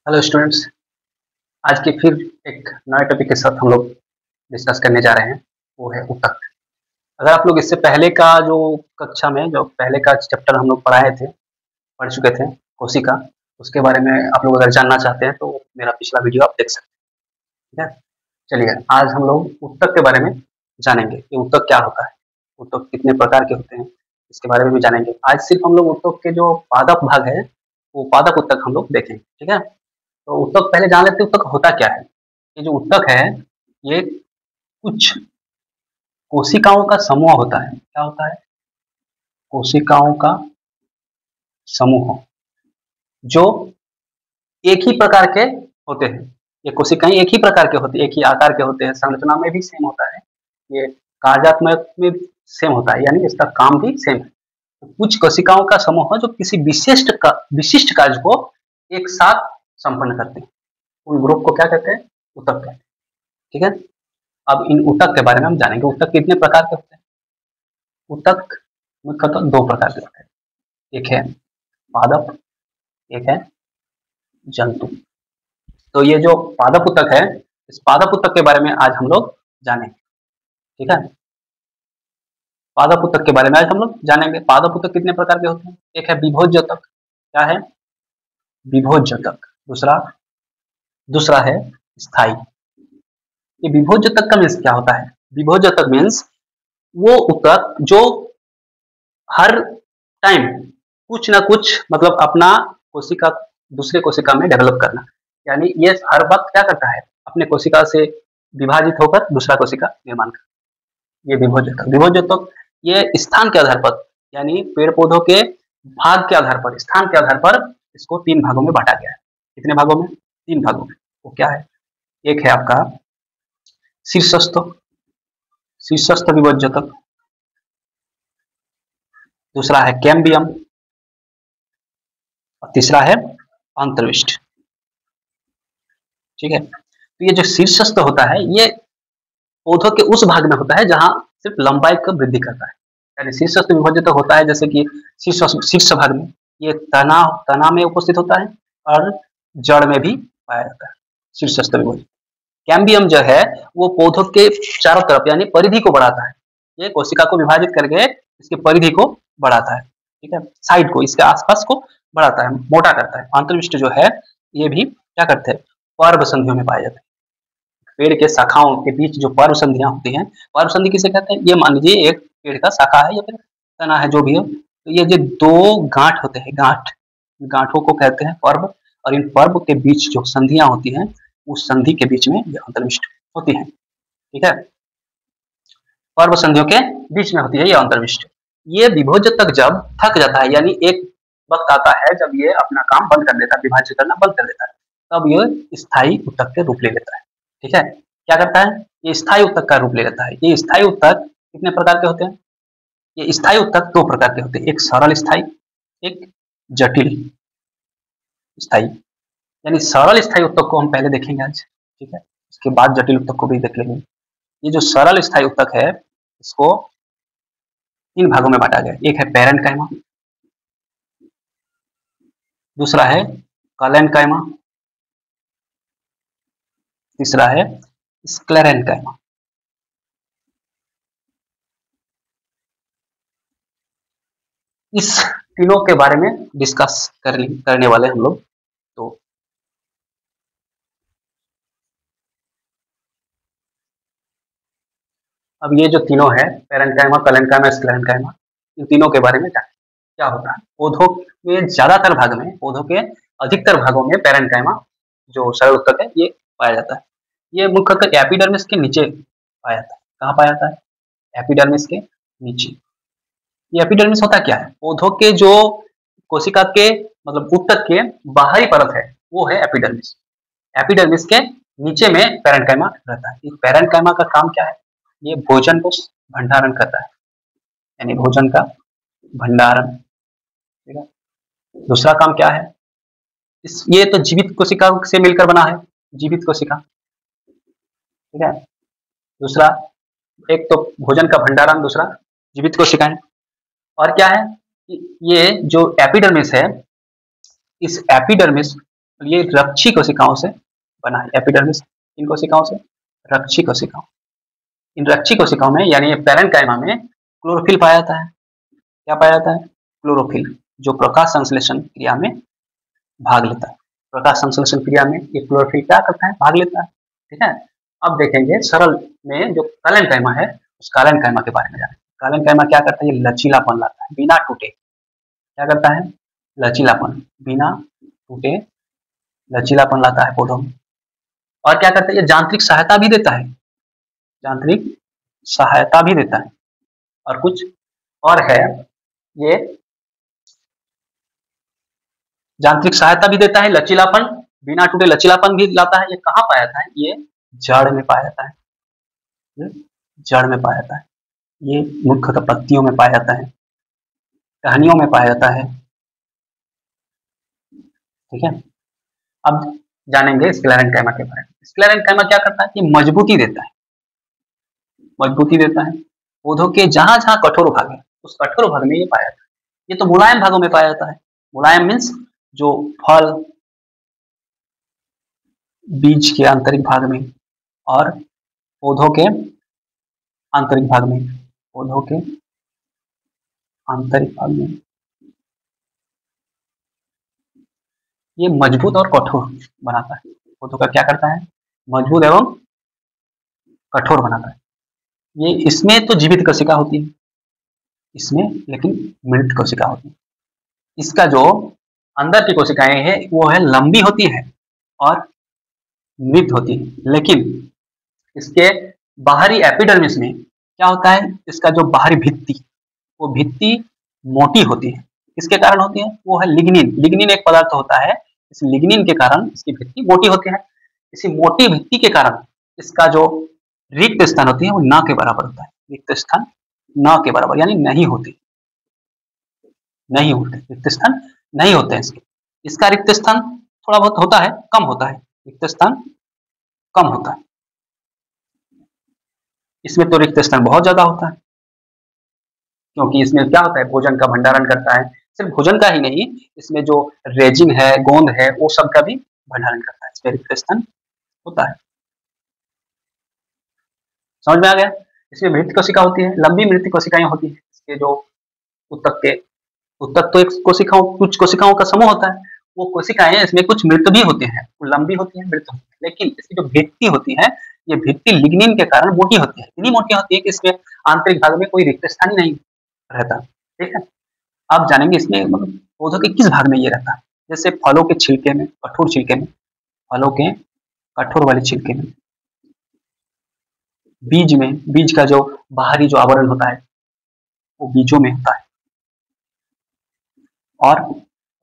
Hello students. आज के फिर एक नए टॉपिक के साथ हम लोग डिस्कस करने जा रहे हैं, वो है ऊतक। अगर आप लोग इससे पहले का जो कक्षा में जो पहले का चैप्टर हम लोग पढ़ चुके थे, कोशिका, उसके बारे में आप लोग अगर जानना चाहते हैं तो मेरा पिछला वीडियो आप देख सकते हैं। ठीक है, चलिए आज हम लोग ऊतक के बारे में जानेंगे कि ऊतक क्या होता है, ऊतक कितने प्रकार के होते हैं, इसके बारे में भी जानेंगे। आज सिर्फ हम लोग ऊतक के जो पादप भाग है, वो पादप ऊतक हम लोग देखेंगे। ठीक है, तो ऊतक पहले जान लेते हैं ऊतक होता क्या है। ये जो ऊतक है, ये कुछ कोशिकाओं का समूह होता है। क्या होता है? कोशिकाओं का समूह, जो एक ही प्रकार के होते हैं। ये कोशिकाएं एक ही प्रकार के होते हैं, एक ही आकार के होते हैं, संरचना में भी सेम होता है, ये कार्यात्मक में सेम होता है, यानी इसका काम भी सेम है। तो कुछ कोशिकाओं का समूह है जो किसी विशिष्ट कार्य को एक साथ संपन्न करते हैं, उन ग्रुप को क्या कहते हैं? ऊतक कहते हैं। ठीक है, अब इन ऊतक के बारे में हम जानेंगे। ऊतक कितने प्रकार के होते हैं? ऊतक मुख्यतः दो प्रकार के होते हैं, एक है पादप, एक है जंतु। तो ये जो पादप ऊतक है, इस पादप ऊतक के बारे में आज हम लोग जानेंगे। ठीक है, पादप ऊतक के बारे में आज हम लोग जानेंगे। पादप ऊतक कितने प्रकार के होते हैं? एक है विभोज्योतक। क्या है? विभोज्योतक। दूसरा है स्थायी। ये विभोज्योतक का मीन्स क्या होता है? विभोज्योतक मीन्स वो ऊतक जो हर टाइम कुछ ना कुछ मतलब अपना कोशिका दूसरे कोशिका में डेवलप करना, यानी ये हर वक्त क्या करता है? अपने कोशिका से विभाजित होकर दूसरा कोशिका निर्माण करता। ये विभोज्योतक ये स्थान के आधार पर, यानी पेड़ पौधों के भाग के आधार पर, स्थान के आधार पर इसको 3 भागों में बांटा गया है। कितने भागों में? 3 भागों में। वो क्या है? एक है आपका शीर्षस्थ विभोज्योतक, दूसरा है कैम्बियम और तीसरा है अंतर्विष्ट। ठीक है, तो ये जो शीर्षस्थ होता है, ये पौधों के उस भाग में होता है जहां सिर्फ लंबाई का वृद्धि करता है, यानी शीर्षस्थ विभोज्योतक होता है जैसे कि शीर्ष भाग में ये तना में उपस्थित होता है और जड़ में भी पाया जाता है, शीर्षस्थ विभोज्योतक। कैम्बियम जो है वो पौधों के चारों तरफ यानी परिधि को बढ़ाता है, ये कोशिका को विभाजित करके इसकी परिधि को बढ़ाता है। ठीक है, साइड को, इसके आसपास को बढ़ाता है, मोटा करता है। अंतर्विष्ट जो है ये भी क्या करते हैं? पर्व संधियों में पाए जाते हैं। पेड़ के शाखाओं के बीच जो पर्व संधियां होती हैं, पर्व संधि किसे कहते हैं? ये मान लीजिए एक पेड़ का शाखा है या फिर तना है, जो भी हो, तो ये जो 2 गांठ होते हैं, गांठों को कहते हैं पर्व, और इन पर्व के बीच जो संधियां होती हैं, उस संधि के बीच में ये अंतर्विष्ट होती है। ठीक है, पर्व संधियों के बीच में होती है ये अंतर्विष्ट। ये विभोज्योतक जब थक जाता है, यानी एक वक्त आता है जब ये अपना काम बंद कर देता है, विभाजित करना बंद कर देता है, तब ये स्थायी ऊतक के रूप ले लेता है। ठीक है, क्या करता है? ये स्थायी ऊतक का रूप ले लेता है। ये स्थायी ऊतक कितने प्रकार के होते हैं? ये स्थायी ऊतक 2 प्रकार के होते हैं, एक सरल स्थायी, एक जटिल स्थायी। यानी सरल स्थायी ऊतक को हम पहले देखेंगे आज, ठीक है, उसके बाद जटिल ऊतक को भी देख लेंगे। ये जो सरल स्थायी ऊतक है, इसको 3 भागों में बांटा गया। एक है पैरेन्काइमा, दूसरा है कलेन्काइमा, तीसरा है स्क्लेरेन्काइमा। इस तीनों के बारे में डिस्कस करने वाले हम लोग। तो अब ये जो तीनों है, पैरेन्काइमा, कलेन्काइमा, स्क्लेरेन्काइमा, इन तीनों के बारे में क्या होता है? पौधों के ज्यादातर भाग में, पौधों के अधिकतर भागों में पैरेन्काइमा जो सरल ऊतक है ये पाया जाता है। ये मुख्यतः एपिडर्मिस के नीचे पाया जाता है। कहाँ पाया जाता है? एपिडर्मिस के नीचे। ये एपिडर्मिस होता क्या है? पौधों के जो कोशिका के मतलब ऊतक के बाहरी परत है, वो है एपिडर्मिस। एपिडर्मिस के नीचे में पैरेन्काइमा रहता है। पैरेन्काइमा का काम क्या है? ये भोजन को भंडारण करता है, यानी भोजन का भंडारण। ठीक है, दूसरा काम क्या है? ये तो जीवित कोशिका से मिलकर बना है, जीवित कोशिका। ठीक है, दूसरा, एक तो भोजन का भंडारण, दूसरा जीवित कोशिकाएं। और क्या है? ये जो एपिडर्मिस है, इस एपिडर्मिस ये रक्षी कोशिकाओं से बना है एपिडर्मिस। इन कोशिकाओं से, रक्षी कोशिकाओं। इन रक्षी कोशिकाओं में यानी पैरेन्काइमा में क्लोरोफिल पाया जाता है। क्या पाया जाता है? क्लोरोफिल, जो प्रकाश संश्लेषण क्रिया में भाग लेता है। प्रकाश संश्लेषण क्रिया में ये क्लोरोफिल क्या करता है? भाग लेता है। ठीक है। अब देखेंगे सरल में जो पैरेन्काइमा है, उस पैरेन्काइमा के बारे में जानें। पैरेन्काइमा क्या करता है? ये लचीलापन लाता है बिना टूटे। क्या करता है? लचीलापन, बिना टूटे लचीलापन लाता है पौधों में। और क्या करता है? ये यांत्रिक सहायता भी देता है, यांत्रिक सहायता भी देता है। और कुछ और है, ये यांत्रिक सहायता भी देता है, लचीलापन, बिना टूटे लचीलापन भी लाता है। ये कहाँ पाया जाता है? ये जड़ में पाया जाता है, ये जड़ में पाया जाता है। ये मुख्यतः पत्तियों में पाया जाता है, टहनियों में पाया जाता है। ठीक है। अब जानेंगे स्क्लेरेन्काइमा के बारे में। स्क्लेरेन्काइमा क्या करता है? ये मजबूती देता है, मजबूती देता है। पौधों के जहां जहां कठोर भाग है, उस कठोर भाग में ये पाया जाता है। ये तो मुलायम भागों में पाया जाता है। मुलायम मीन्स जो फल, बीज के आंतरिक भाग में और पौधों के आंतरिक भाग में, पौधों के आंतरिक भाग में ये मजबूत और कठोर बनाता है। पौधों का क्या करता है? मजबूत एवं कठोर बनाता है। ये इसमें तो जीवित कोशिका होती है इसमें, लेकिन मृत कोशिका होती है। इसका जो अंदर की कोशिकाएं हैं वो है लंबी होती है और मृत होती है। लेकिन इसके बाहरी एपिडर्मिस में क्या होता है? इसका जो बाहरी भित्ति, वो भित्ति मोटी होती है। किसके कारण होती है? वो है लिग्निन। लिग्निन एक पदार्थ होता है, इस लिग्निन के कारण इसकी भित्ति मोटी होती है। इसी मोटी भित्ति के कारण इसका जो रिक्त स्थान होती है वो न के बराबर होता है। रिक्त स्थान न के बराबर यानी नहीं होती, नहीं होते रिक्त स्थान, नहीं होते हैं इसके। इसका रिक्त स्थान थोड़ा बहुत होता है, कम होता है, रिक्त स्थान कम होता है। इसमें तो रिक्त स्थान बहुत ज्यादा होता है, क्योंकि इसमें क्या होता है? भोजन का भंडारण करता है। सिर्फ भोजन का ही नहीं, इसमें जो रेजिन है, गोंद है, वो सब का भी भंडारण करता है। इसमें रिक्त स्थान होता है। समझ में आ गया? इसमें मृत कोशिका होती है, लंबी मृत कोशिकाएं होती है। इसके जो उत्तक के, उत्तक तो एक कोशिकाओं, कुछ कोशिकाओं का समूह होता है। वो कोशिकाएं, इसमें कुछ मृत भी होते हैं, लंबी होती है, मृत होती है। लेकिन इसकी जो भित्ति होती है, ये भित्ति लिग्निन के कारण मोटी होती है। इतनी मोटी होती है कि इसमें आंतरिक भाग में कोई रिक्त स्थान ही नहीं रहता। ठीक है। आप जानेंगे इसमें मतलब पौधों के किस भाग में ये रहता है। जैसे फलों के छिलके में, कठोर छिलके में, फलों के कठोर वाले छिलके में, बीज में, बीज का जो बाहरी जो आवरण होता है वो बीजों में होता है। और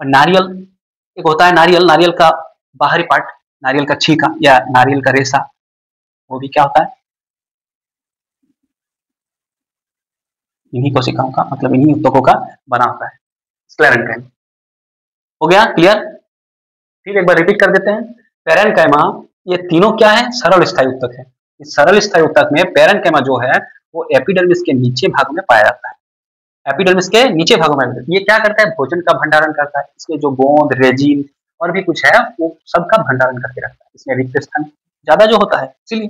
नारियल एक होता है, नारियल, नारियल का बाहरी पार्ट, नारियल का छिलका या नारियल का रेशा, वो भी क्या होता है? इन्हीं कोशिकाओं का, मतलब इन्हीं उत्तकों का बना होता है स्क्लेरेन्काइमा। हो गया क्लियर? फिर एक बार रिपीट कर देते हैं। पैरेन्काइमा, ये तीनों क्या है? सरल स्थायी उत्तक है। इस सरल स्थायी उत्तक में पैरेन्काइमा जो है वो एपिडर्मिस के नीचे भाग में पाया जाता है। एपिडर्मिस के नीचे भागों में ये क्या करता है? भोजन का भंडारण करता है। इसके जो गोंद, रेजिन और भी कुछ है वो सबका भंडारण करके रखता है। इसमें रिक्त स्थान ज्यादा जो होता है, इसीलिए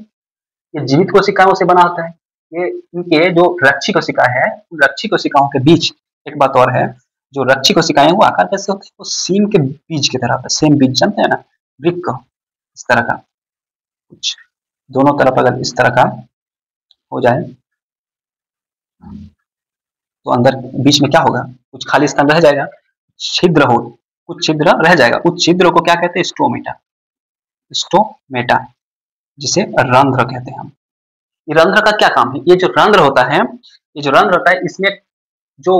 ये जीवित कोशिकाओं से बना होता है। ये इनके जो रक्षी कोशिका है, उन रक्षी कोशिकाओं के बीच एक बात और है, जो रक्षी कोशिकाएं वो आकार कैसे होते हैं? वो सीम के बीज की तरह, सेम बीज जानते हैं ना, वृक्क, इस तरह का कुछ, दोनों तरफ अगर इस तरह का हो जाए तो अंदर बीच में क्या होगा? कुछ खाली स्थान रह जाएगा, छिद्र हो, कुछ छिद्र रह जाएगा। उस छिद्र को क्या कहते हैं? स्टोमेटा, स्टोमेटा, जिसे रंध्र कहते हैं हम। ये रंध्र का क्या काम है? ये जो रंध्र होता है, ये जो रंध्र होता है, इसमें जो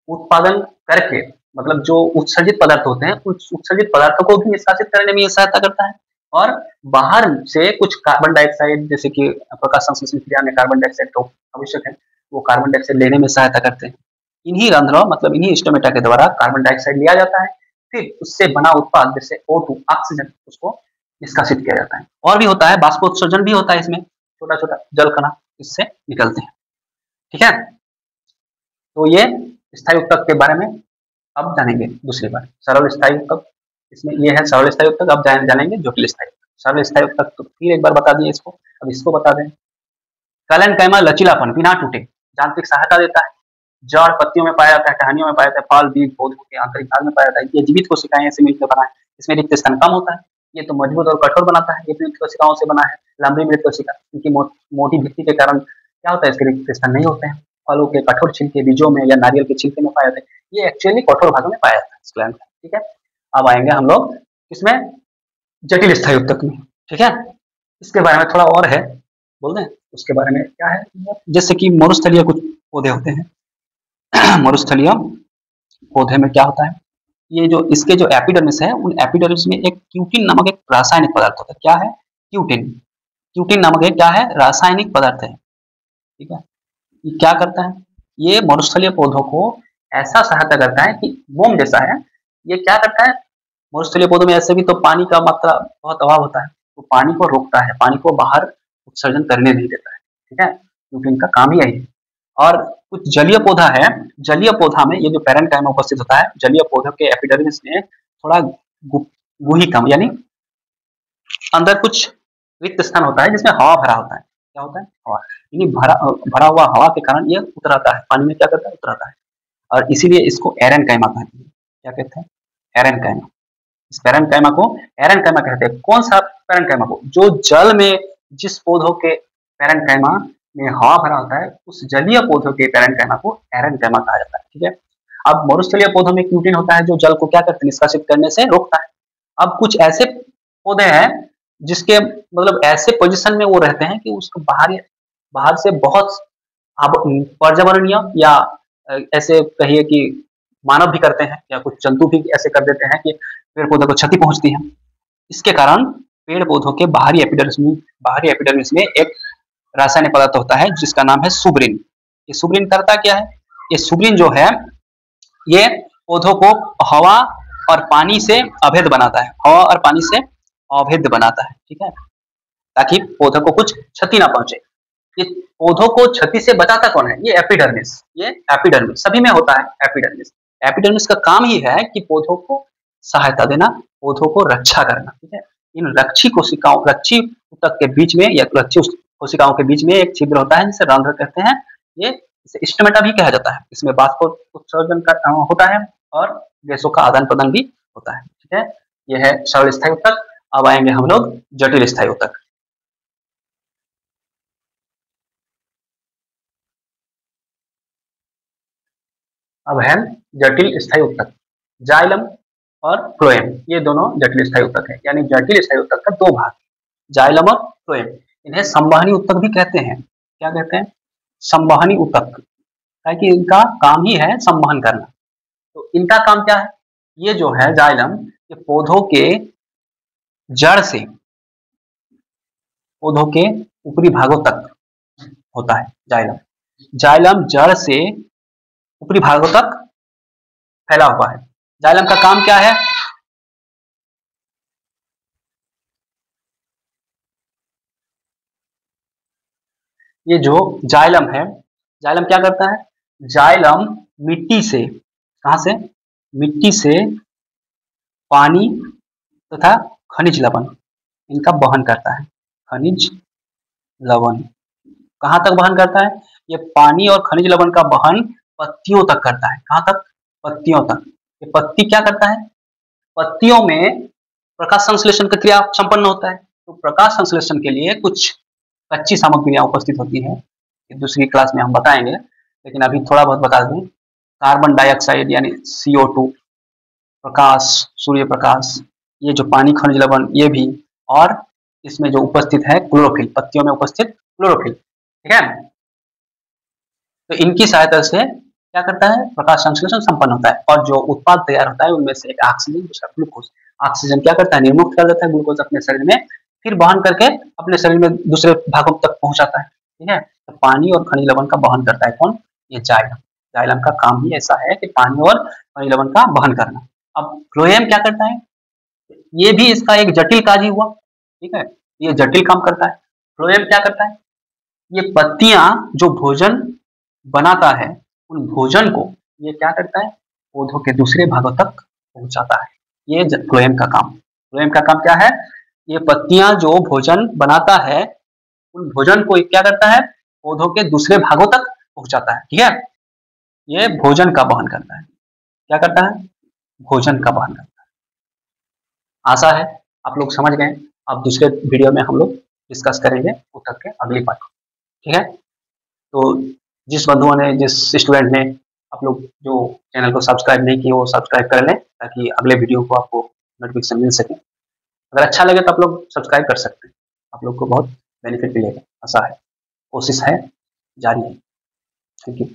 उत्पादन करके, मतलब जो उत्सर्जित पदार्थ होते हैं, उस उत्सर्जित पदार्थों को भी निष्कासित करने में ये सहायता करता है। और बाहर से कुछ कार्बन डाइऑक्साइड, जैसे कि प्रकाश संश्लेषण क्रिया में कार्बन डाइऑक्साइड तो आवश्यक है, वो कार्बन डाइऑक्साइड लेने में सहायता करते हैं। इन्हीं रंध्रों, मतलब इन्हीं स्टोमेटा के द्वारा कार्बन डाइऑक्साइड लिया जाता है, फिर उससे बना उत्पाद जैसे O2 ऑक्सीजन, उसको निष्कासित किया जाता है। और भी होता है, बाष्पोत्सर्जन भी होता है इसमें, छोटा छोटा जल कणा इससे निकलते हैं। ठीक है। तो ये स्थायी उत्तक के बारे में अब जानेंगे दूसरी बार, सरल स्थायी उत्तक इसमें ये है सरल स्थायी उत्तक। अब जानेंगे जटिल स्थायी उत्तक। सरल स्थायी उत्तक तो फिर एक बार बता दिए इसको, अब इसको बता दें। कैलेनकाइमा लचीलापन, बिना टूटे, यांत्रिक सहायता देता है। जड़ पत्तियों में पाया जाता है, टहनियों में पाया जाता है, फल बीज पौधों के आंतरिक भाग में पाया जाता है। ये जीवित कोशिकाएं से मिलकर बना है। इसमें रिक्त स्थान कम होता है। ये तो मजबूत और कठोर बनाता है। ये मृत कोशिकाओं से बना है। लंबी मृत कोशिका, इनकी मोटी भित्ति के कारण क्या होता है, इसके रिक्त स्थान नहीं होते हैं। फलों के कठोर छिलके बीजों में या नारियल के छिलके में पाए जाते हैं। ये एक्चुअली कठोर भागों में पाया जाता है स्क्लेरन। ठीक है, अब आएंगे हम लोग इसमें जटिल स्थायी उत्तक में। ठीक है, इसके बारे में थोड़ा और है, बोल दें उसके बारे में क्या है। जैसे कि मरुस्थलीय कुछ पौधे होते हैं। मरुस्थलीय पौधे में क्या होता है, ये जो इसके जो एपिडर्मिस है, उन एपिडर्मिस में एक क्यूटिन नामक एक रासायनिक पदार्थ होता है। क्या है, क्यूटिन। क्यूटिन नामक एक क्या है, रासायनिक पदार्थ है। ठीक है, ये क्या करता है, ये मरुस्थलीय पौधों को ऐसा सहायता करता है कि मोम जैसा है। ये क्या करता है, मरुस्थलीय पौधों में ऐसे भी तो पानी का मात्रा बहुत अभाव होता है, तो पानी को रोकता है, पानी को बाहर उत्सर्जन करने नहीं देता है। ठीक है, क्योंकि इनका काम ही यही है। और कुछ जलीय पौधा है, जलीय पौधा में ये जो पैरेन्काइमा उपस्थित होता है, जलीय पौधों के एपिडर्मिस में थोड़ा गुहिकम यानी अंदर कुछ रिक्त स्थान होता है जिसमें हवा भरा होता है। क्या होता है, हवा। यानी भरा हुआ हवा के कारण ये उतराता है पानी में, क्या करता है, उतराता है। और इसीलिए इसको एरेनकाइमा कहते हैं। क्या कहते हैं, एरेनकाइमा। इस पैरेन्काइमा को एरेनकाइमा कहते हैं। कौन सा पैरेन्काइमा को, जो जल में जिस पौधों के पैरेन्काइमा में हवा भरा होता है, उस जलीय पौधों के पैरेन्काइमा को एरेनकाइमा कहा जाता है। ठीक है, अब मरुस्थलीय पौधों में क्यूटिन होता है जो जल को क्या करते हैं, निष्कासित करने से रोकता है। अब कुछ ऐसे पौधे हैं जिसके मतलब ऐसे पोजीशन में वो रहते हैं कि उसको बाहर से बहुत पर्यावरणीय या ऐसे कहिए कि मानव भी करते हैं या कुछ जंतु भी ऐसे कर देते हैं कि पेड़ पौधों को क्षति पहुंचती है। इसके कारण पेड़ पौधों के बाहरी एपिडर्मिस में एक रासायनिक पदार्थ होता है जिसका नाम है सुब्रिन। ये सुब्रिन करता क्या है, ये सुब्रिन जो है ये पौधों को हवा और पानी से अभेद बनाता है, हवा और पानी से अभेद बनाता है। ठीक है, ताकि पौधों को कुछ क्षति ना पहुंचे। ये पौधों को क्षति से बचाता कौन है, ये एपिडर्मिस। ये एपिडर्मिस सभी में होता है। एपिडर्मिस, एपिडर्मिस का काम ही है कि पौधों को सहायता देना, पौधों को रक्षा करना। ठीक है, इन रक्षी ऊतक के बीच में या रक्षी कोशिकाओं के बीच में एक छिद्र होता है जिसे रंध्र कहते हैं। ये इसे स्टोमेटा भी कहा जाता है। इसमें बाष्पोत्सर्जन होता है और गैसों का आदान प्रदान भी होता है। ठीक है, यह है सरल स्थायी ऊतक। अब आएंगे हम लोग जटिल स्थायी ऊतक। अब है जटिल स्थायी ऊतक। जाइलम और फ्लोएम, ये दोनों जटिल स्थायी ऊतक है। यानी जटिल स्थायी ऊतक का दो भाग, जाइलम और फ्लोएम। इन्हें संवहनी ऊतक भी कहते हैं। क्या कहते हैं, संवहनी ऊतक, ताकि इनका काम ही है संवहन करना। तो इनका काम क्या है, ये जो है जाइलम, ये पौधों के जड़ से पौधों के ऊपरी भागों तक होता है। जाइलम जड़ से ऊपरी भागों तक फैला हुआ है। जाइलम का काम क्या है, ये जो जाइलम है, जाइलम क्या करता है, जाइलम मिट्टी से, कहां से, मिट्टी से पानी तथा खनिज लवण इनका वहन करता है। खनिज लवण कहां तक वहन करता है, ये पानी और खनिज लवण का वहन पत्तियों तक करता है। कहां तक, पत्तियों तक। ये पत्ती क्या करता है, पत्तियों में प्रकाश संश्लेषण की क्रिया संपन्न होता है। तो प्रकाश संश्लेषण के लिए कुछ कच्ची सामग्रियां उपस्थित होती हैं, दूसरी क्लास में हम बताएंगे, लेकिन अभी थोड़ा बहुत बता दें। कार्बन डाइऑक्साइड यानी CO2, प्रकाश, सूर्य प्रकाश, ये जो पानी खनिज लवण ये भी, और इसमें जो उपस्थित है क्लोरोफिल, पत्तियों में उपस्थित क्लोरोफिल। ठीक है, तो इनकी सहायता से क्या करता है, प्रकाश संश्लेषण संपन्न होता है। और जो उत्पाद तैयार होता है उनमें से एक ऑक्सीजन, दूसरा ग्लूकोज। ऑक्सीजन क्या करता है, निर्मुक्त कर देता है ग्लूकोज अपने शरीर में, फिर वहन करके अपने शरीर में दूसरे भागों तक पहुंचाता है। ठीक है, तो पानी और खनिज लवण का वहन करता है कौन, ये जाइलम। जाइलम का काम ही ऐसा है कि पानी और खनिज लवण का वहन करना। अब फ्लोएम क्या करता है, ये भी इसका एक जटिल कार्य हुआ। ठीक है, ये जटिल काम करता है। फ्लोएम क्या करता है, ये पत्तियां जो भोजन बनाता है, उन भोजन को ये क्या करता है, पौधों के दूसरे भागों तक पहुंचाता है। ये फ्लोएम का काम। फ्लोएम का काम क्या है? ये पत्तियां जो भोजन बनाता है, उन भोजन को क्या करता है? पौधों के दूसरे भागों तक पहुंचाता है। ठीक है, ये भोजन का वहन करता है। क्या करता है? भोजन का वहन करता है। आशा है आप लोग समझ गए। अब दूसरे वीडियो में हम लोग डिस्कस करेंगे उत्तक के अगली पार्ट को। ठीक है, तो जिस बंधुओं ने, जिस स्टूडेंट ने, आप लोग जो चैनल को सब्सक्राइब नहीं किए वो सब्सक्राइब कर लें, ताकि अगले वीडियो को आपको नोटिफिकेशन मिल सके। अगर अच्छा लगे तो आप लोग सब्सक्राइब कर सकते हैं, आप लोग को बहुत बेनिफिट मिलेगा। आशा है, कोशिश है, जारी है। Thank you.